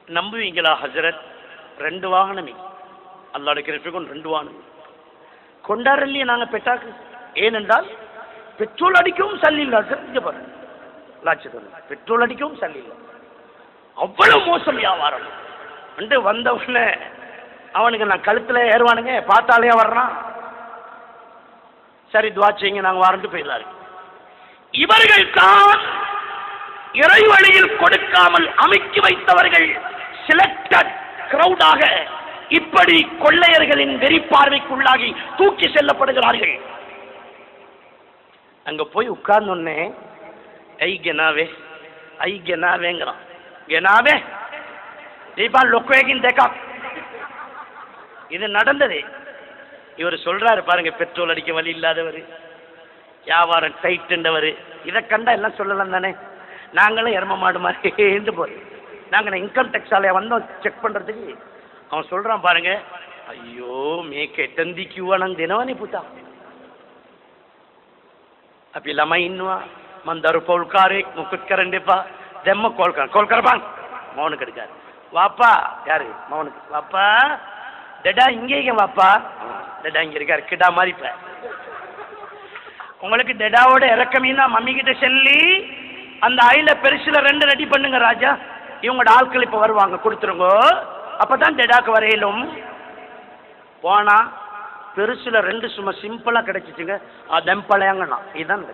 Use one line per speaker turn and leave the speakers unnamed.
நம்புவீங்களா ஹசரத்? 2 வாகனமே அல்லாஹ்வுடைய கிருபை கொண்டு 2 வாகனம் கொண்டாடலையே நாங்க பெட்டாக்கு. ஏனென்றால் பெட்ரோல் அடிக்கவும் சல்லி இல்லை ஹசரத். பாருங்க லட்சம் பெட்ரோல் அடிக்கவும் சல்லி இல்லை. அவ்வளவு மோசம் வியாபாரம். வந்தவுடனே அவனுக்கு நான் கழுத்துல ஏறுவானுங்க, பார்த்தாலே வர்றான். சரி துவா செய்யுங்க நாங்க வாரண்டு போயிடலாரு. இவர்கள் தான் இறை வழியில் கொடுக்காமல் அமைக்கி வைத்தவர்கள். செலக்டட் கிரௌடாக இப்படி கொள்ளையர்களின் வெறிப்பார்வைக்குள்ளாகி தூக்கி செல்லப்படுகிறார்கள். அங்க போய் உட்கார்ந்தோன்னே ஐ கெனாவேங்கிறான். கெனாவே தீபா லொக்கேகின் தேக்கா. இது நடந்தது. இவர் சொல்றாரு பாருங்க, பெட்ரோல் அடிக்க வழி இல்லாதவர், வியாபாரம் டைட்டுண்டவர். இதை கண்டா எல்லாம் சொல்லலாம் தானே. நாங்களும் எரும மாடு மாதிரி போறோம். நாங்கள் இன்கம் டேக்ஸ் ஆலையா வந்தோம் செக் பண்றதுக்கு. அவன் சொல்றான் பாருங்க, ஐயோ மேக்கே தந்தி கியூவானங் தினவனே பூத்தா அப்படி இல்லாம இன்னுவா மந்தாரு போல்காரு முக்குட்கரண்டிப்பா தெம்ம கோல்கரப்பாங்க. மௌனுக்கு எடுக்காரு. வாப்பா யாரு மௌனுக்கு வாப்பா டெடா இங்கே வாப்பா. டெடா இங்க இருக்காரு. கிடா மாதிரி இப்ப உங்களுக்கு டெடாவோட இறக்கமீனா மம்மி கிட்ட சொல்லி அந்த ஆயில பெருசுல 2 ரெடி பண்ணுங்க ராஜா. இவங்களோட ஆட்கள் இப்ப வருவாங்க, கொடுத்துருங்க. அப்பதான் டெடாக்கு வரையிலும் போனா பெருசுல 2 சும்மா சிம்பிளா கிடைச்சிச்சுங்க. அதம்பளையாங்கண்ணா இதுதான்